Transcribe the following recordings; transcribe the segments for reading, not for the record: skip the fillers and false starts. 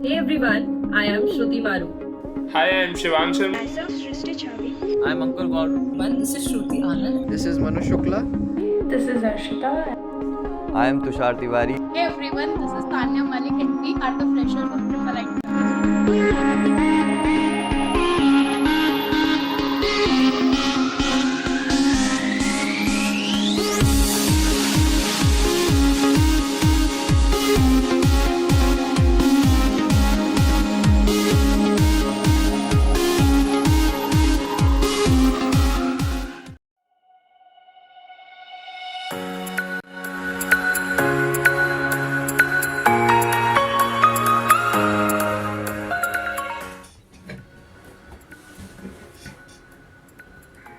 Hey everyone, I am Shruti Maru. Hi, I'm Shivansh. Myself, Srishti Chavi. I'm Uncle Gaurav. This is Shruti Anand. This is Manu Shukla. This is Arshita. I am Tushar Tiwari. Hey everyone, this is Tanya Malik and we are the freshers of Triple IT.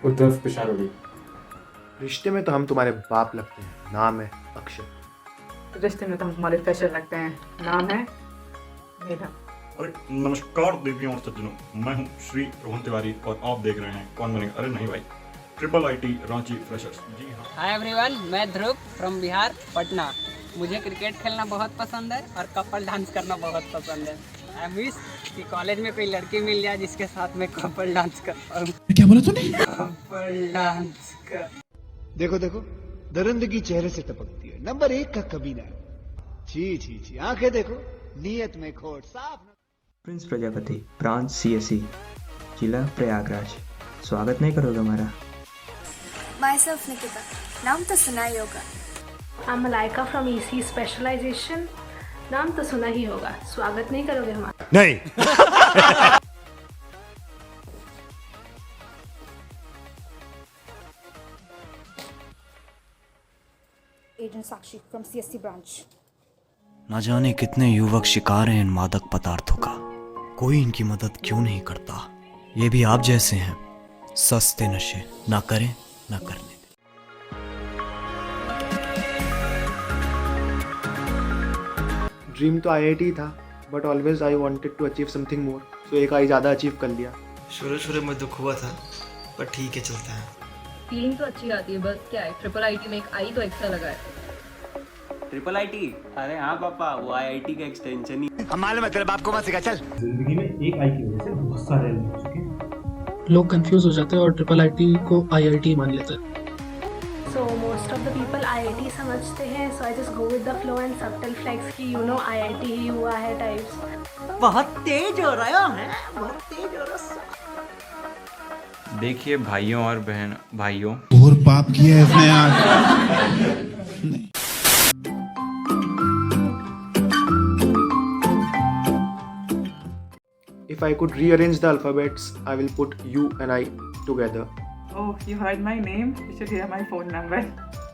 Uddhav पिशारोड़ी। रिश्ते में तो हम तुम्हारे बाप लगते हैं, नाम है अक्षय। रिश्ते में तो हम तुम्हारे फ्रेशर लगते हैं, नाम है मेरा। अरे नमस्कार देवियों और सज्जनों, मैं हूं श्री रोहन तिवारी और आप देख रहे हैं कौन बनेगा अरे नहीं भाई, ट्रिपल आईटी रांची फ्रेशर्स। जी हाँ। हाय एवरीवन, मैं ध्रुव फ्रॉम बिहार पटना। मुझे क्रिकेट खेलना बहुत पसंद है और कपल डांस करना बहुत पसंद है। आई विश कि कॉलेज में कोई लड़की मिल जाए जिसके साथ मैं कपल डांस कर पाऊँ। क्या बोला तूने? कपल डांस कर। देखो देखो, दरिंदगी चेहरे से टपकती है, नंबर 1 का कमीना। छी छी छी, आंखें देखो, नीयत में खोट साफ। प्रिंस प्रजापति, ब्रांच सीएससी, जिला प्रयागराज। स्वागत नहीं करोगे हमारा? Myself, Nikita. नाम तो सुना ही होगा. I'm Malaika from EC Specialization. नाम तो सुना ही होगा, स्वागत नहीं करोगे हमारा? नहीं। Agent Sakshi from CSC branch. न जाने कितने युवक शिकार हैं इन मादक पदार्थों का, कोई इनकी मदद क्यों नहीं करता। ये भी आप जैसे हैं, सस्ते नशे ना करें ना करने। ड्रीम तो आईआईटी था, but always I wanted to achieve something more, so एक आई ज़्यादा अचीव कर लिया। शुरू में दुख हुआ था, पर ठीक है, चलता है। फीलिंग तो अच्छी आती है, बस क्या है, ट्रिपल आईटी में एक आई तो एक्स्ट्रा लगा है। Triple IT? अरे हाँ पापा, वो आईआईटी का एक्सटेंशन ही। हमारे में तेरे बाप को मत सिखा, चल। जिंदगी में एक आई की वजह से बहुत सारे हो चुके हैं। लोग कंफ्यूज हो जाते हैं और ट्रिपल आईटी को आईआईटी मान लेते हैं। So most of the people IIT समझते हैं, so I just go with the flow and subtle flex कि you know IIT ही हुआ है types। बहुत तेज हो रहा है, बहुत तेज हो रहा है। देखिए भाइयों और बहन भाइयों, और पाप किया है इसने आज। If I could rearrange the alphabets, I will put you and I together. Oh, you heard my name? You should hear my phone number.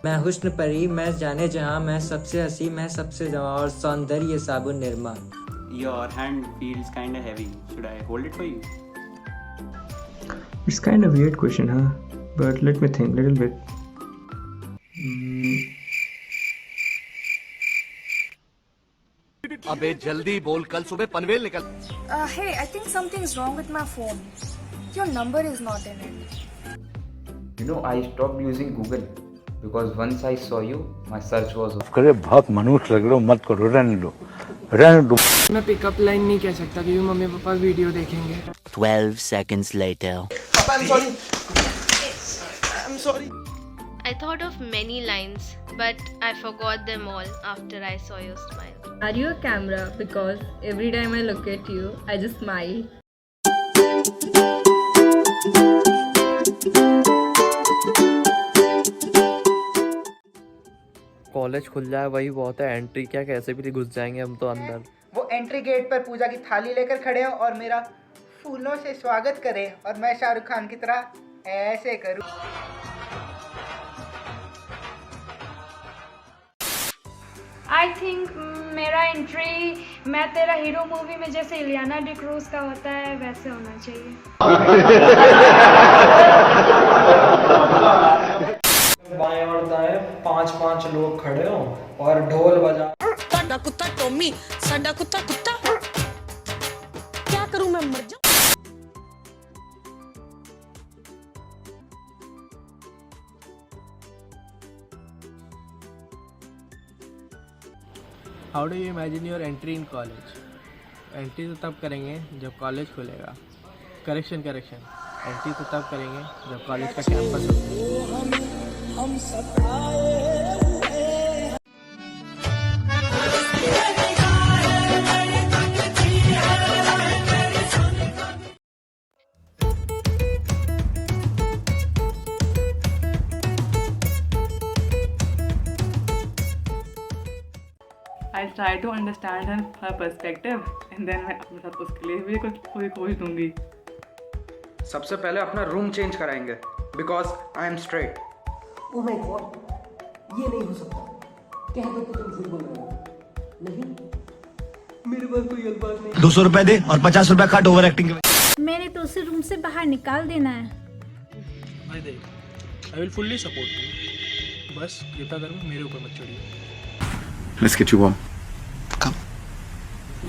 मैं हुस्न परी, मैं जाने जहाँ, मैं सबसे हंसी, मैं सबसे जवां और सौंदर्य साबुन Nirma. Your hand feels kind of heavy. Should I hold it for you? It's kind of weird question, huh? But let me think little bit. अबे जल्दी बोल, कल सुबह पनवेल निकल। Hey, I think something's wrong with my phone. Your number is not in it. You know, I stopped using Google because once I saw you, my search was off. करे बहुत मनुष्य लग रहे हो, मत करो, रहने दो। मैं पिकअप लाइन नहीं कह सकता क्योंकि मम्मी पापा वीडियो देखेंगे। 12 seconds later. I'm sorry. I thought of many lines, but I forgot them all after I saw your smile. Are you a camera? Because every time I look at you, I just smile. College खुल जाए वही बहुत है, entry क्या कैसे भी घुस जाएंगे हम तो अंदर। वो एंट्री गेट पर पूजा की थाली लेकर खड़े हो और मेरा फूलों से स्वागत करे और मैं शाहरुख खान की तरह ऐसे करूं। I think मेरा एंट्री मैं तेरा हीरो मूवी में जैसे इलियाना डिक्रूज का होता है वैसे होना चाहिए। बाएं और दाएं 5-5 लोग खड़े हो और ढोल बजा। साडा कुत्ता टॉमी, साडा कुत्ता कुत्ता, क्या करूं मैं, मर जाऊं। How do you imagine your entry in college? Entry तो तब करेंगे जब कॉलेज खुलेगा। करेक्शन एंट्री तो तब करेंगे जब कॉलेज का campus I try to understand her perspective and then मैं अपने साथ उसके लिए भी कुछ खोज दूंगी। सबसे पहले अपना रूम चेंज कराएंगे because I am straight. Oh my God, ये नहीं हो सकता। कह दो कि तुम झूठ बोल रहे हो। नहीं, मेरे पास कोई अल्फाज नहीं। 200 रुपए दे और 50 रुपए काट ओवर एक्टिंग के। मेरे तो उसे रूम से बाहर निकाल देना है। भाई देख, I will fully support you, बस कृपया करके मेरे ऊपर मत चढ़िए। Let's get you warm. Come.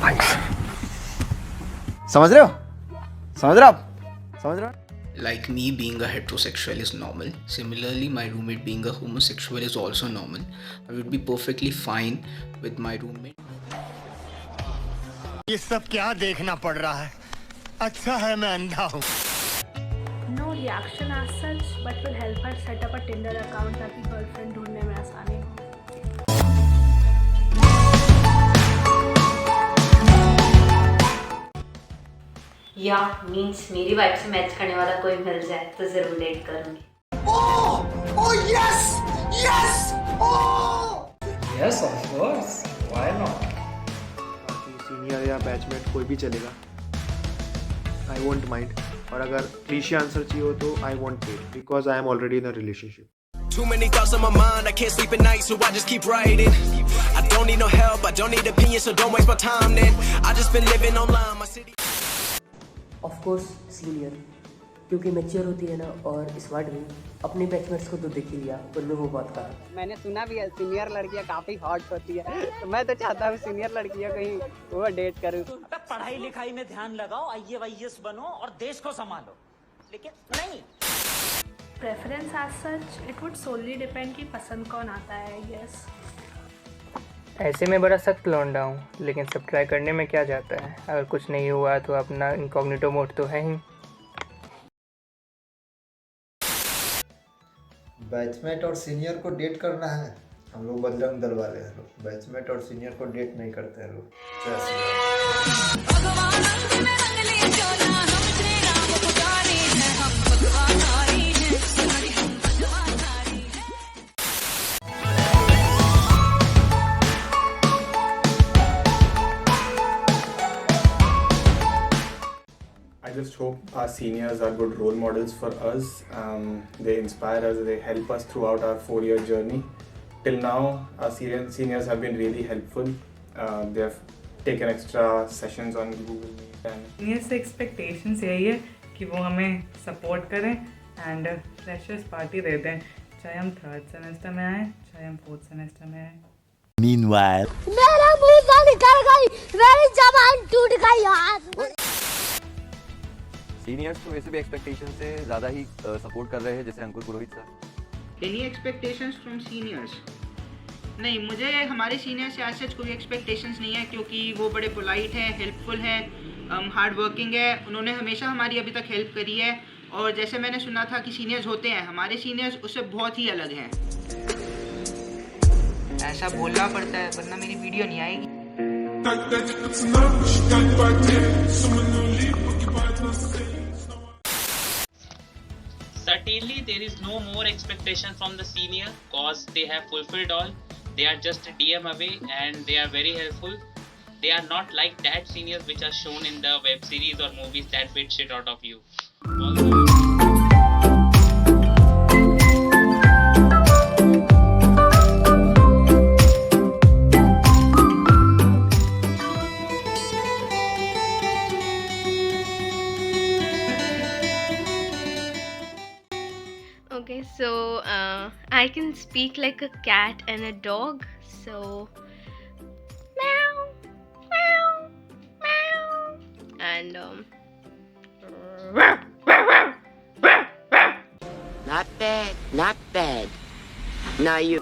Thanks. समझ रहे हो? Like me being a heterosexual is normal. Similarly, my roommate being a homosexual is also normal. I would be perfectly fine with my roommate. ये सब क्या देखना पड़ रहा है? अच्छा है मैं अंधा हूँ। No reaction as such, but will help her set up a Tinder account ताकि गर्लफ्रेंड ढूंढने में आसानी हो। या मीन्स मेरी वाइफ से मैच करने वाला कोई मिल जाए तो जरूर डेट करूंगी। Oh yes, yes, oh. Yes, of course. Why not? Senior या बैचमेट कोई भी चलेगा, आई वोंट माइंड। और अगर क्लीशे आंसर चाहिए हो तो I won't date because I am already in a relationship. Too many thoughts on my mind, I can't sleep at night, so I just keep writing. I don't need no help, I don't need opinions, so don't waste my time then. I just been living online, my city. Of course senior, क्योंकि mature होती है ना और smart भी। अपने batchmates को तो देख ही लिया, उनमें वो बात कहा। मैंने सुना भी है सीनियर लड़कियां काफी हॉट होती है, तो मैं तो चाहता हूँ सीनियर लड़कियां कहीं वो डेट करूँ। पढ़ाई लिखाई में ध्यान लगाओ, IAS बनो और देश को संभालो, लेकिन नहीं। Preference as such it would solely depend कि पसंद कौन आता है। यस, ऐसे में बड़ा सख्त लौंडा हूँ, लेकिन सब ट्राई करने में क्या जाता है। अगर कुछ नहीं हुआ तो अपना इनकॉग्निटो मोड तो है ही। बैचमेट और सीनियर को डेट करना है। हम लोग बजरंग दल वाले हैं लोग, बैचमेट और सीनियर को डेट नहीं करते हैं लोग। I just hope our seniors are good role models for us. They inspire us, they help us throughout our 4-year journey. Till now, our seniors have been really helpful. They have taken extra sessions on Google Meet. Senior से expectations यही है कि वो हमें support करें and freshers party दे दें, चाहे हम 3rd सेमेस्टर में आए, चाहे हम 4th सेमेस्टर में आए। Meanwhile, मेरा मुंह से निकल गई, मेरी जबान टूट गई यार। सीनियर्स तो वैसे भी एक्सपेक्टेशन से ज़्यादा ही सपोर्ट कर रहे हैं, जैसे Ankur Purohit sir. Any expectations from seniors? नहीं, मुझे हमारे सीनियर से आज सच कोई एक्सपेक्टेशंस नहीं है, क्योंकि वो बड़े पोलाइट हैं, हेल्पफुल हैं, हार्ड वर्किंग है। उन्होंने हमेशा हमारी अभी तक हेल्प करी है, और जैसे मैंने सुना था कि सीनियर्स होते हैं, हमारे सीनियर्स उससे बहुत ही अलग हैं। ऐसा बोलना पड़ता है वरना मेरी वीडियो नहीं आएगी। Certainly, there is no more expectation from the senior cause they have fulfilled all. They are just a DM away and they are very helpful. They are not like that seniors which are shown in the web series or movies that beat shit out of you. Okay, so I can speak like a cat and a dog. So meow, meow, meow, and not bad, not bad. Now you.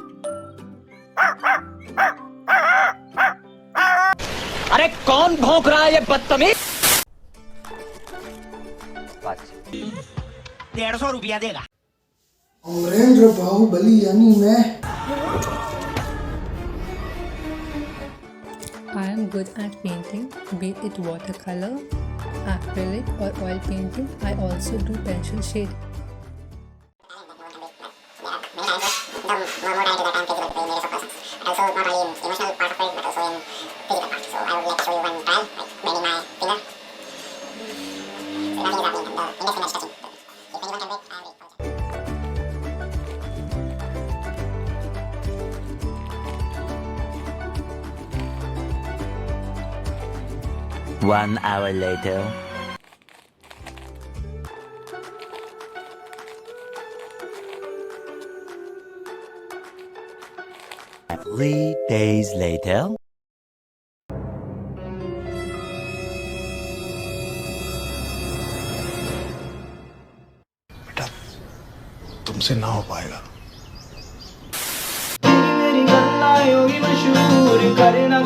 अरे कौन भौंक रहा है ये बदतमीज? 150 रुपया देगा। अमरेंद्र बाहुबली यानी मैं। I am good at painting, be it watercolor, acrylic or oil painting. I also do pencil shade. One hour later. Three days later. तुमसे ना हो पाएगा। मेरी गल्ला होगी मशहूर, करना